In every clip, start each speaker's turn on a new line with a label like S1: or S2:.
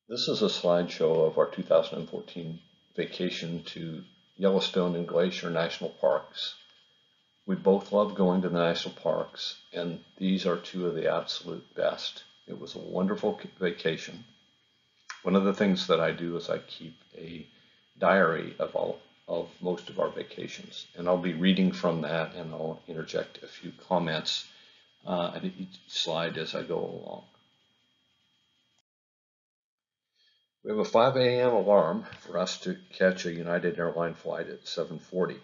S1: This is a slideshow of our 2014 vacation to Yellowstone and Glacier National Parks. We both love going to the national parks, and these are two of the absolute best. It was a wonderful vacation. One of the things that I do is I keep a diary of most of our vacations, and I'll be reading from that, and I'll interject a few comments at each slide as I go along. We have a 5 a.m. alarm for us to catch a United Airlines flight at 7:40.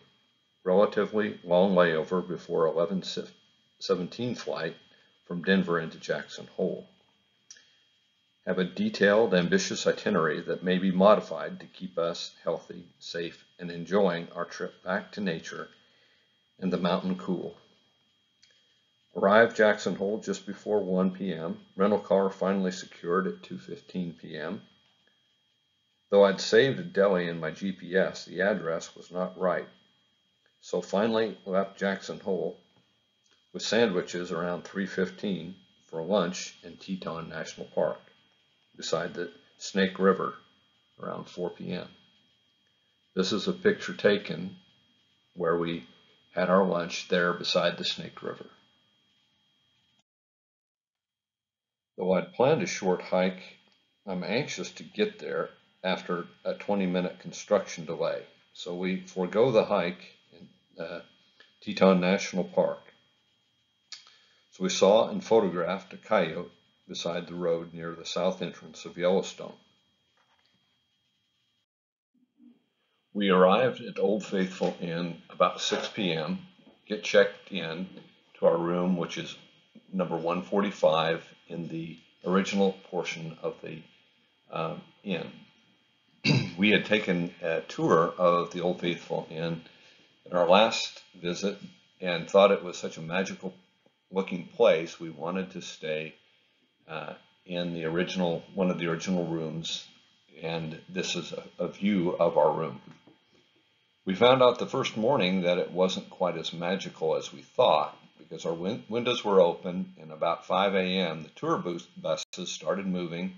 S1: Relatively long layover before 11:17 flight from Denver into Jackson Hole. Have a detailed, ambitious itinerary that may be modified to keep us healthy, safe, and enjoying our trip back to nature and the mountain cool. Arrived Jackson Hole just before 1 p.m. Rental car finally secured at 2:15 p.m. Though I'd saved a deli in my GPS, the address was not right. So finally left Jackson Hole with sandwiches around 3:15 for lunch in Teton National Park beside the Snake River around 4 p.m. This is a picture taken where we had our lunch there beside the Snake River. Though I'd planned a short hike, I'm anxious to get there after a 20-minute construction delay. So we forego the hike in Teton National Park. So we saw and photographed a coyote beside the road near the south entrance of Yellowstone. We arrived at Old Faithful Inn about 6 p.m., get checked in to our room, which is number 145 in the original portion of the inn. We had taken a tour of the Old Faithful Inn in our last visit and thought it was such a magical looking place. We wanted to stay in the one of the original rooms, and this is a view of our room. We found out the first morning that it wasn't quite as magical as we thought because our windows were open, and about 5 a.m. the tour buses started moving,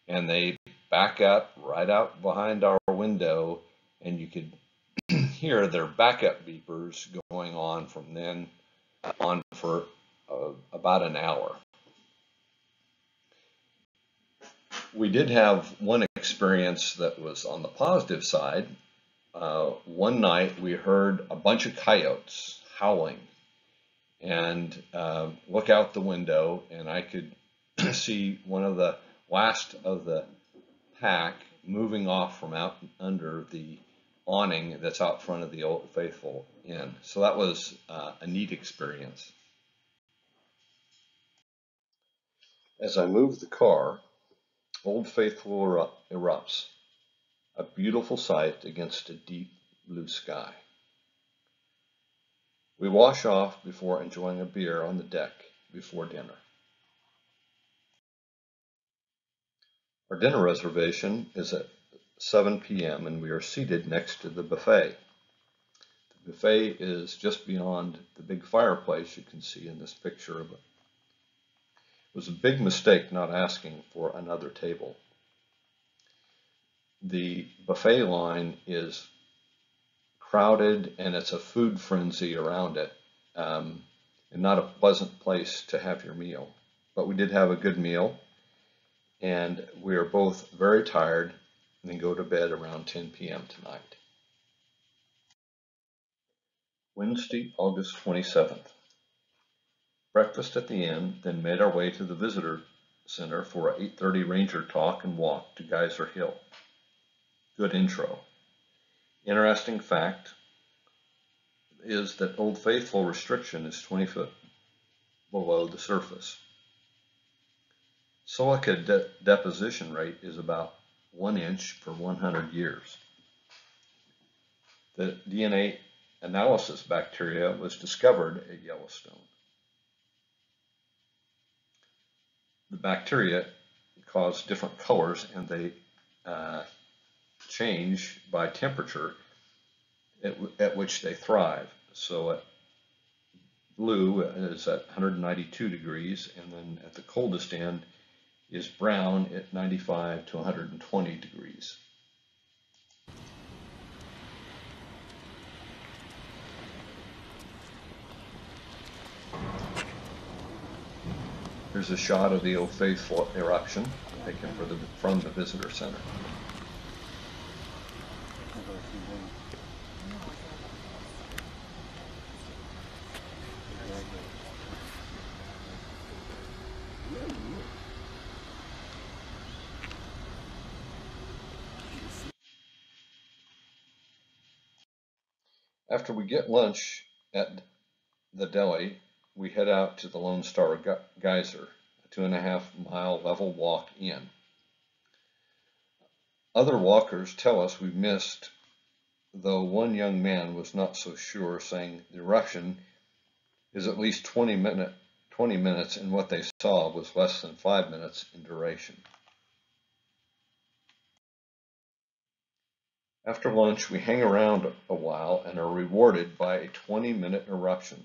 S1: and they back up right out behind our window, and you could hear their backup beepers going on from then on for about an hour. We did have one experience that was on the positive side. One night we heard a bunch of coyotes howling, and look out the window, and I could see one of the last of the pack moving off from out under the awning that's out front of the Old Faithful Inn. So that was a neat experience. As I move the car, Old Faithful erupts, a beautiful sight against a deep blue sky. We wash off before enjoying a beer on the deck before dinner. Our dinner reservation is at 7 p.m. and we are seated next to the buffet. The buffet is just beyond the big fireplace you can see in this picture of it. It was a big mistake not asking for another table. The buffet line is crowded and it's a food frenzy around it, and not a pleasant place to have your meal. But we did have a good meal, and we are both very tired and then go to bed around 10 p.m. tonight. Wednesday, August 27th. Breakfast at the inn, then made our way to the visitor center for a 8:30 ranger talk and walk to Geyser Hill. Good intro. Interesting fact is that Old Faithful restriction is 20 foot below the surface. Silica deposition rate is about 1 inch per 100 years. The DNA analysis bacteria was discovered at Yellowstone. The bacteria cause different colors, and they change by temperature at which they thrive. So blue is at 192 degrees, and then at the coldest end is brown at 95 to 120 degrees. Here's a shot of the Old Faithful eruption taken from the visitor center. After we get lunch at the deli, we head out to the Lone Star Geyser, a 2.5-mile level walk in. Other walkers tell us we missed, though one young man was not so sure, saying the eruption is at least 20 minutes, and what they saw was less than 5 minutes in duration. After lunch, we hang around a while and are rewarded by a 20-minute eruption,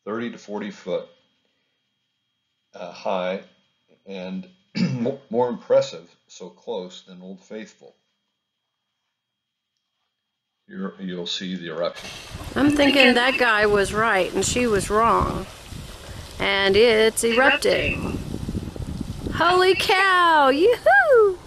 S1: 30 to 40 foot high, and more impressive, so close, than Old Faithful. Here you'll see the eruption.
S2: I'm thinking that guy was right and she was wrong. And it's erupting. Holy cow! Yoo-hoo!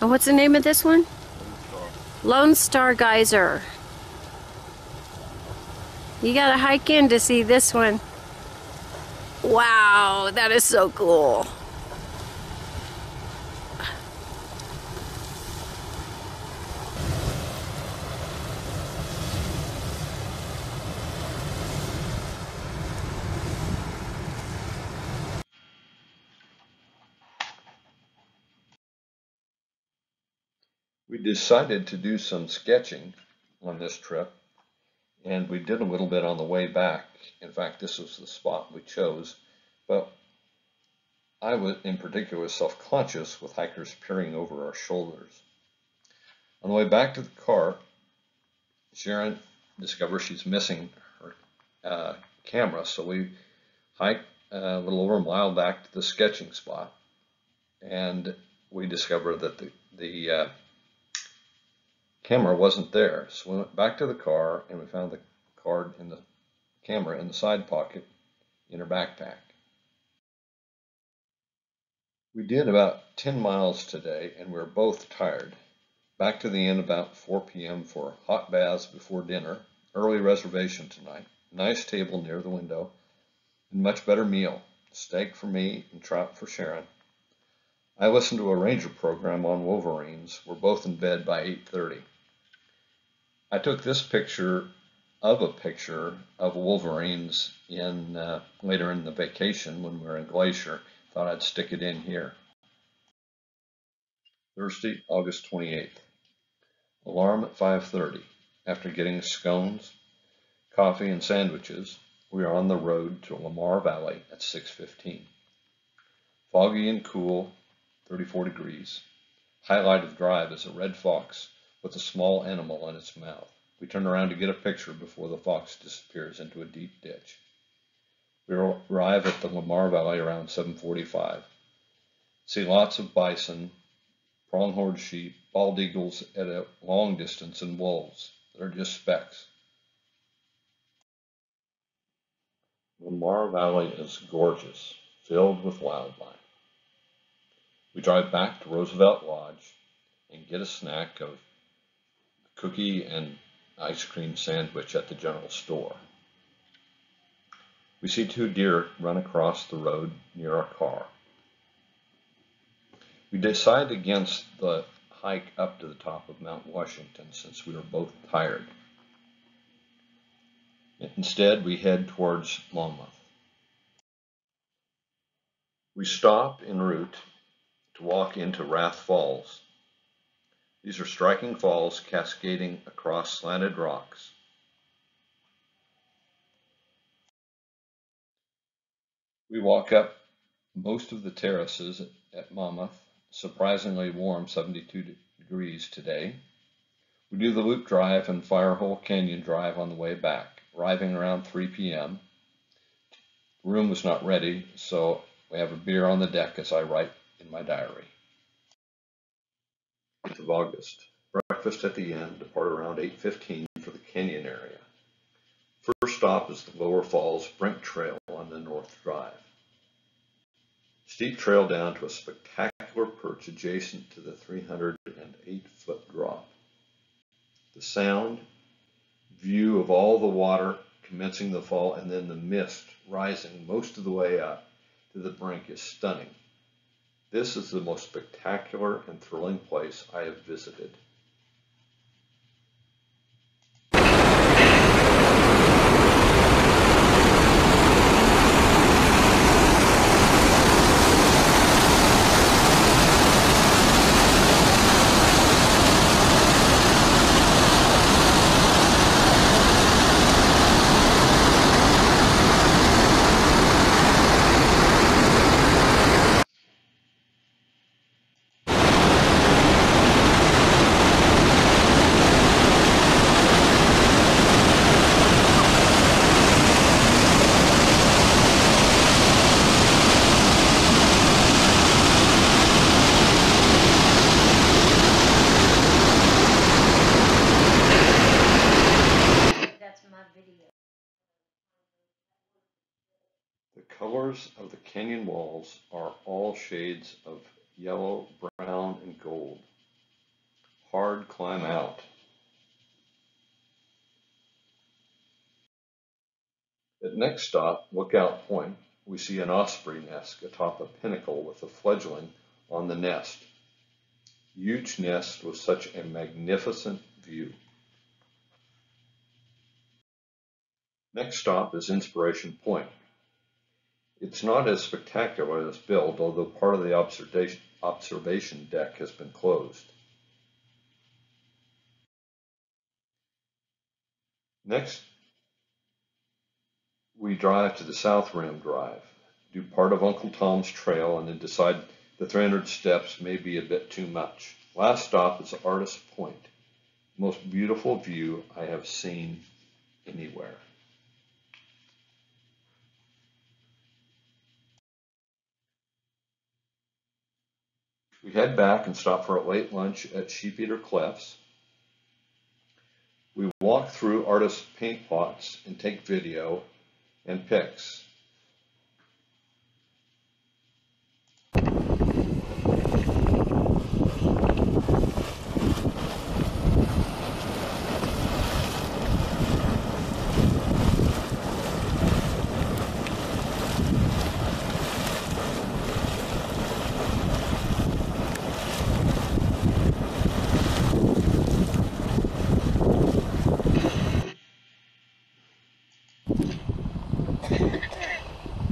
S2: And what's the name of this one? Lone Star Geyser. You gotta hike in to see this one. Wow, that is so cool.
S1: We decided to do some sketching on this trip, and we did a little bit on the way back. In fact, this was the spot we chose, but I was in particular self-conscious with hikers peering over our shoulders. On the way back to the car, Sharon discovers she's missing her camera, so we hiked a little over a mile back to the sketching spot, and we discovered that the camera wasn't there. So we went back to the car and we found the card and the camera in the side pocket in her backpack. We did about 10 miles today and we were both tired. Back to the inn about 4 p.m. for hot baths before dinner, early reservation tonight, nice table near the window, and much better meal, steak for me and trout for Sharon. I listened to a ranger program on wolverines. We're both in bed by 8:30. I took this picture of wolverines in later in the vacation when we were in Glacier. Thought I'd stick it in here. Thursday, August 28th. Alarm at 5:30. After getting scones, coffee, and sandwiches, we are on the road to Lamar Valley at 6:15. Foggy and cool, 34 degrees. Highlight of the drive is a red fox with a small animal in its mouth. We turn around to get a picture before the fox disappears into a deep ditch. We arrive at the Lamar Valley around 7:45. See lots of bison, pronghorn sheep, bald eagles at a long distance, and wolves. They're just specks. Lamar Valley is gorgeous, filled with wildlife. We drive back to Roosevelt Lodge and get a snack of cookie and ice cream sandwich at the general store. We see 2 deer run across the road near our car. We decide against the hike up to the top of Mount Washington since we were both tired. Instead, we head towards Monmouth. We stop en route to walk into Wrath Falls. These are striking falls cascading across slanted rocks. We walk up most of the terraces at Monmouth, surprisingly warm 72 degrees today. We do the loop drive and Firehole Canyon drive on the way back, arriving around 3 p.m. The room was not ready, so we have a beer on the deck as I write in my diary. 8th of August. Breakfast at the inn, depart around 8:15 for the canyon area. First stop is the Lower Falls Brink Trail on the North Drive. Steep trail down to a spectacular perch adjacent to the 308-foot drop. The sound, view of all the water commencing the fall, and then the mist rising most of the way up to the brink is stunning. This is the most spectacular and thrilling place I have visited. The colors of the canyon walls are all shades of yellow, brown, and gold. Hard climb out. At next stop, Lookout Point, we see an osprey nest atop a pinnacle with a fledgling on the nest. Huge nest with such a magnificent view. Next stop is Inspiration Point. It's not as spectacular as built, although part of the observation deck has been closed. Next, we drive to the South Rim Drive, do part of Uncle Tom's Trail, and then decide the 300 steps may be a bit too much. Last stop is Artist Point, the most beautiful view I have seen anywhere. We head back and stop for a late lunch at Sheepeater Clefts. We walk through artist paint pots and take video and pics.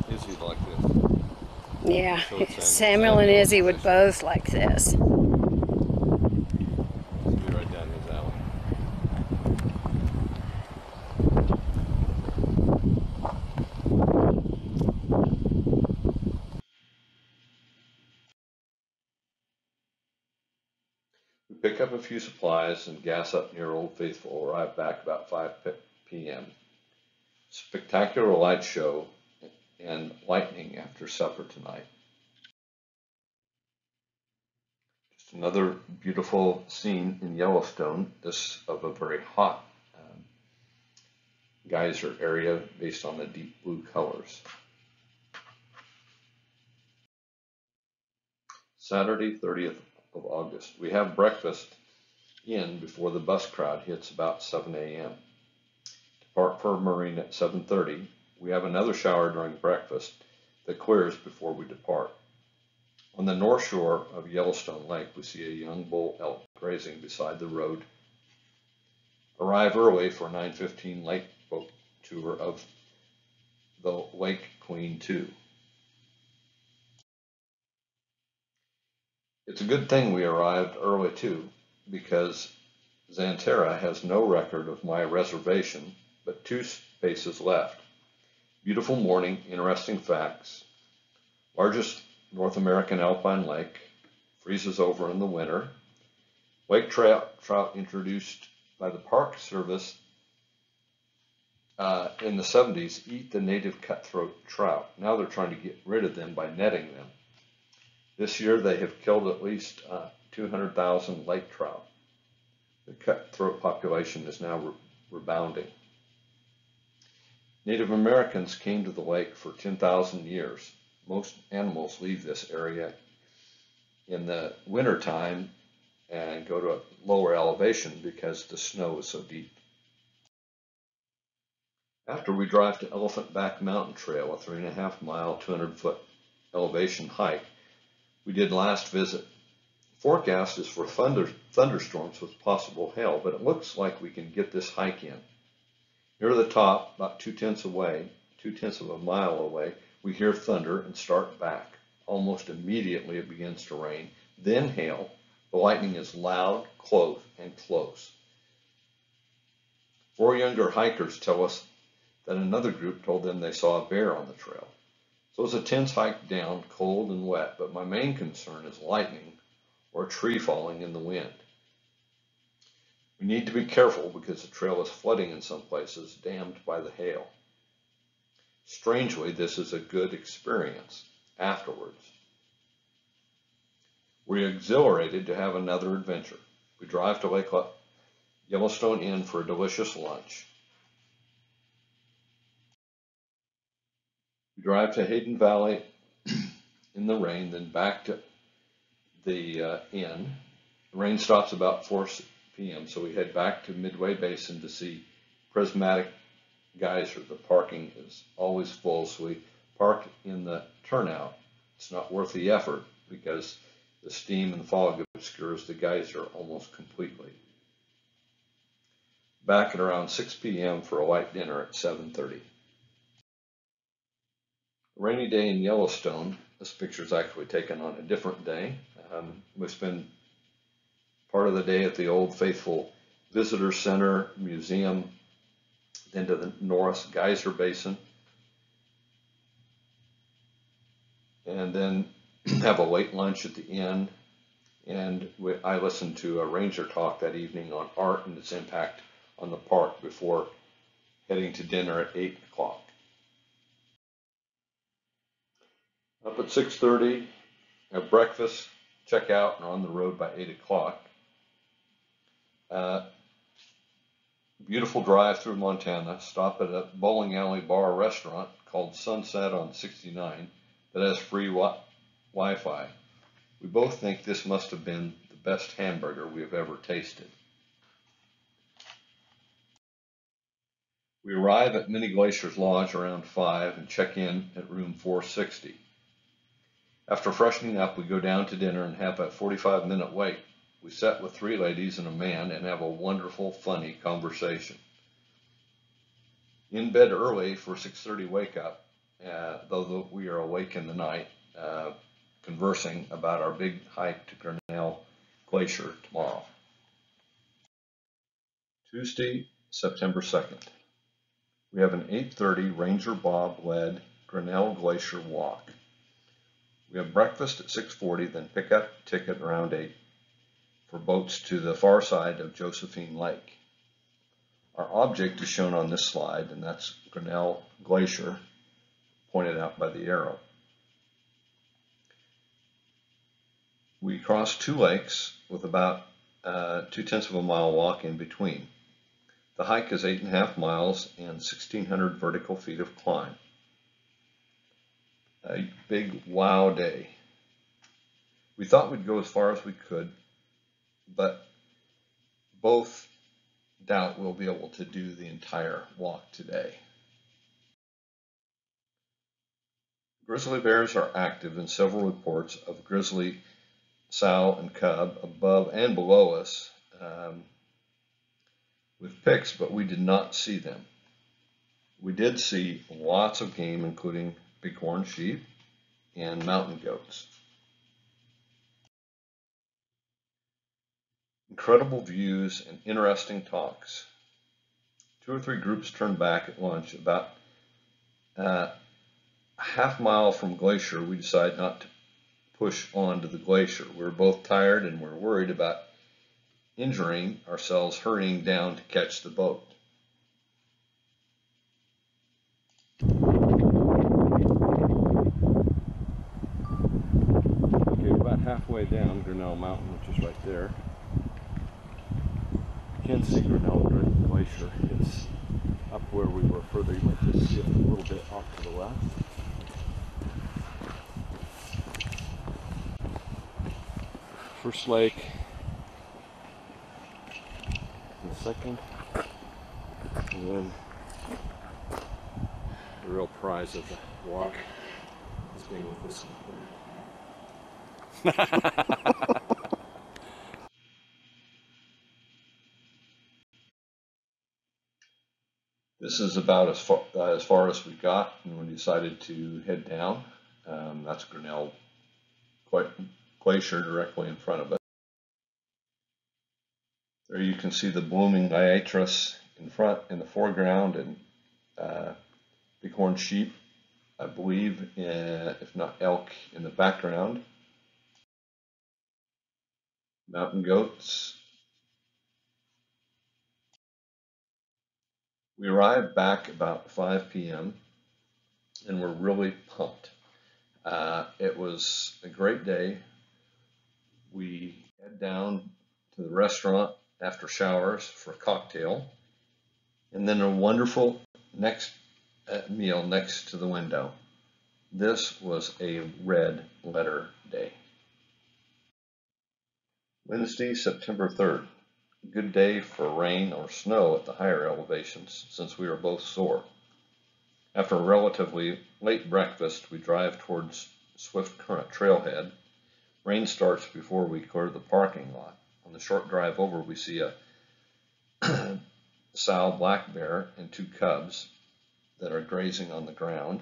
S1: Izzy like this.
S2: Yeah, Samuel and Izzy would both like this.
S1: Be right down his alley. We pick up a few supplies and gas up near Old Faithful, arrive back about 5 p.m. Spectacular light show and lightning after supper tonight. Just another beautiful scene in Yellowstone, this of a very hot geyser area based on the deep blue colors. Saturday, 30th of August. We have breakfast in before the bus crowd hits about 7 a.m. Depart for Marine at 7:30. We have another shower during breakfast that clears before we depart. On the north shore of Yellowstone Lake, we see a young bull elk grazing beside the road. Arrive early for a 9:15 lake boat tour of the Lake Queen 2. It's a good thing we arrived early too, because Xanterra has no record of my reservation, but 2 spaces left. Beautiful morning, interesting facts. Largest North American alpine lake, freezes over in the winter. Lake trout introduced by the Park Service in the 70s eat the native cutthroat trout. Now they're trying to get rid of them by netting them. This year they have killed at least 200,000 lake trout. The cutthroat population is now rebounding. Native Americans came to the lake for 10,000 years. Most animals leave this area in the wintertime and go to a lower elevation because the snow is so deep. After we drive to Elephant Back Mountain Trail, a 3.5-mile, 200-foot elevation hike we did last visit. Forecast is for thunderstorms with possible hail, but it looks like we can get this hike in. Near the top, about 2/10 of a mile away, we hear thunder and start back. Almost immediately it begins to rain, then hail. The lightning is loud, close, and close. 4 younger hikers tell us that another group told them they saw a bear on the trail. So it's a tense hike down, cold and wet, but my main concern is lightning or a tree falling in the wind. We need to be careful because the trail is flooding in some places, dammed by the hail. Strangely, this is a good experience afterwards. We're exhilarated to have another adventure. We drive to Lake Yellowstone Inn for a delicious lunch. We drive to Hayden Valley in the rain, then back to the inn. The rain stops about 4 p.m., so we head back to Midway Basin to see Prismatic Geyser. The parking is always full, so we park in the turnout. It's not worth the effort because the steam and fog obscures the geyser almost completely. Back at around 6 p.m. for a light dinner at 7:30. A rainy day in Yellowstone. This picture is actually taken on a different day. We spend part of the day at the Old Faithful Visitor Center Museum, then to the Norris Geyser Basin, and then have a late lunch at the inn. And I listened to a ranger talk that evening on art and its impact on the park before heading to dinner at 8 o'clock. Up at 6:30, have breakfast, check out, and on the road by 8 o'clock. Beautiful drive through Montana. Stop at a bowling alley bar restaurant called Sunset on 69 that has free Wi-Fi. We both think this must have been the best hamburger we have ever tasted. We arrive at Mini Glacier's Lodge around 5 and check in at room 460. After freshening up, we go down to dinner and have a 45-minute wait. We sit with 3 ladies and a man and have a wonderful, funny conversation. In bed early for 6:30 wake up, though we are awake in the night, conversing about our big hike to Grinnell Glacier tomorrow. Tuesday, September 2nd. We have an 8:30 Ranger Bob led Grinnell Glacier walk. We have breakfast at 6:40, then pick up a ticket around 8 for boats to the far side of Josephine Lake. Our object is shown on this slide, and that's Grinnell Glacier, pointed out by the arrow. We cross 2 lakes with about 2/10 of a mile walk in between. The hike is 8.5 miles and 1,600 vertical feet of climb. A big wow day. We thought we'd go as far as we could, but both doubt we'll be able to do the entire walk today. Grizzly bears are active in several reports of grizzly sow and cub above and below us with pics, but we did not see them. We did see lots of game, including bighorn sheep and mountain goats. Incredible views and interesting talks. 2 or 3 groups turned back at lunch. About a half mile from Glacier, we decided not to push on to the glacier. We were both tired and we're worried about injuring ourselves hurrying down to catch the boat. Okay, we're about halfway down Grinnell Mountain, which is right there. You can see Grinnell Glacier. It's up where we were further. You might just see it a little bit off to the left. First lake, the second, and then the real prize of the walk is being with this one. This is about as far as we got, and we decided to head down. That's Grinnell Glacier directly in front of us. There you can see the blooming liatris in the foreground, and bighorn sheep, I believe, if not elk, in the background. Mountain goats. We arrived back about 5 p.m. and we're really pumped. It was a great day. We head down to the restaurant after showers for a cocktail, and then a wonderful meal next to the window. This was a red letter day. Wednesday, September 3rd. Good day for rain or snow at the higher elevations, since we are both sore. After a relatively late breakfast, we drive towards Swift Current Trailhead. Rain starts before we clear the parking lot. On the short drive over, we see a sow black bear and 2 cubs that are grazing on the ground.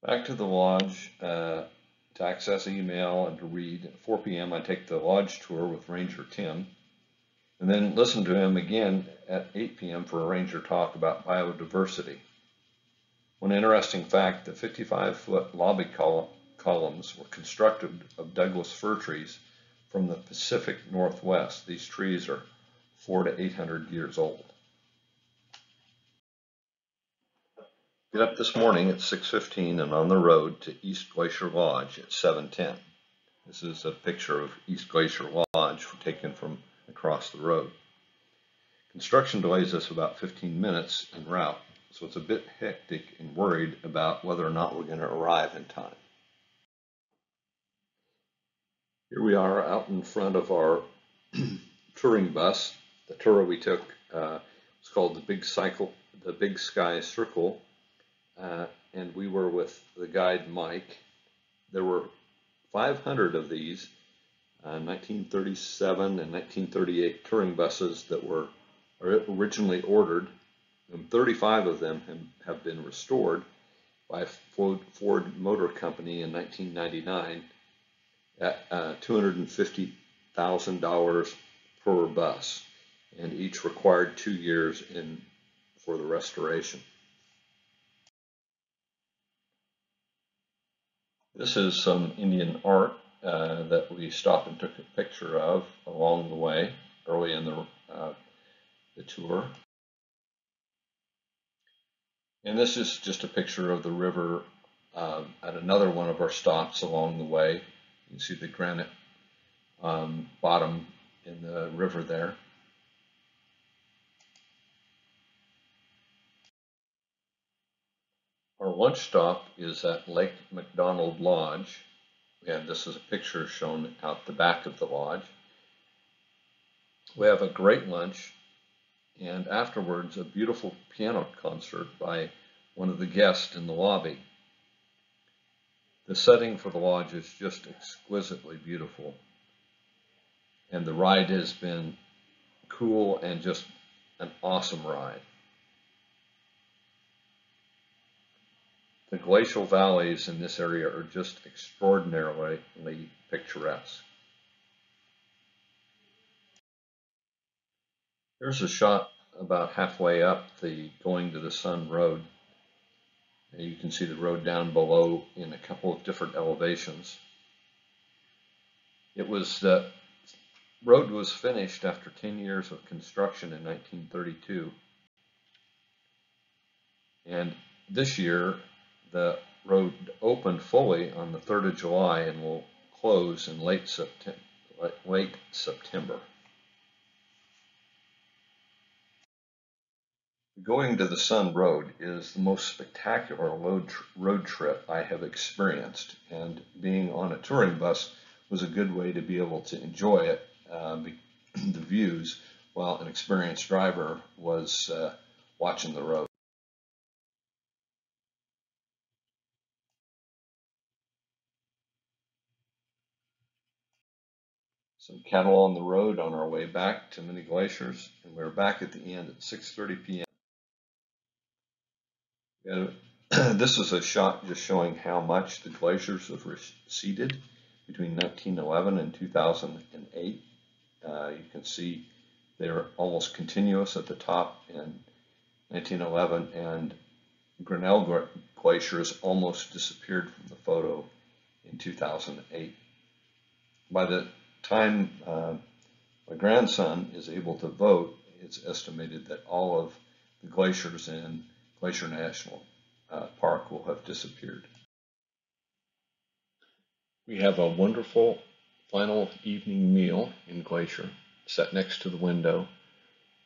S1: Back to the lodge to access email and to read. At 4 p.m. I take the lodge tour with Ranger Tim, and then listen to him again at 8 p.m. for a ranger talk about biodiversity. One interesting fact, the 55-foot lobby columns were constructed of Douglas fir trees from the Pacific Northwest. These trees are 400 to 800 years old. Get up this morning at 6:15 and on the road to East Glacier Lodge at 7:10. This is a picture of East Glacier Lodge taken from across the road. Construction delays us about 15 minutes en route, so it's a bit hectic and worried about whether or not we're going to arrive in time. Here we are out in front of our touring bus. The tour we took was called the Big Sky Circle. And we were with the guide Mike. There were 500 of these 1937 and 1938 touring buses that were originally ordered, and 35 of them have been restored by Ford Motor Company in 1999 at $250,000 per bus, and each required 2 years for the restoration. This is some Indian art that we stopped and took a picture of along the way, early in the tour. And this is just a picture of the river at another one of our stops along the way. You can see the granite bottom in the river there. Our lunch stop is at Lake McDonald Lodge, and this is a picture shown out the back of the lodge. We have a great lunch, and afterwards a beautiful piano concert by one of the guests in the lobby. The setting for the lodge is just exquisitely beautiful, and the ride has been cool and just an awesome ride. The glacial valleys in this area are just extraordinarily picturesque. Here's a shot about halfway up the Going to the Sun road. You can see the road down below in a couple of different elevations. The road was finished after 10 years of construction in 1932. And this year, the road opened fully on the 3rd of July and will close in late September. Going to the Sun Road is the most spectacular road trip I have experienced, and being on a touring bus was a good way to be able to enjoy it, the views, while an experienced driver was watching the road. Some cattle on the road on our way back to Many Glaciers, and we're back at the end at 6:30 p.m. This is a shot just showing how much the glaciers have receded between 1911 and 2008. You can see they're almost continuous at the top in 1911, and Grinnell Glacier has almost disappeared from the photo in 2008. By the time my grandson is able to vote, it's estimated that all of the glaciers in Glacier National Park will have disappeared. We have a wonderful final evening meal in Glacier, set next to the window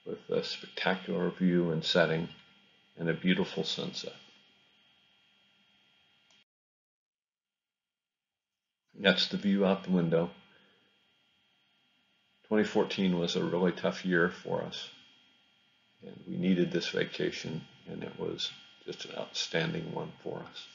S1: with a spectacular view and setting and a beautiful sunset. That's the view out the window. 2014 was a really tough year for us, and we needed this vacation, and it was just an outstanding one for us.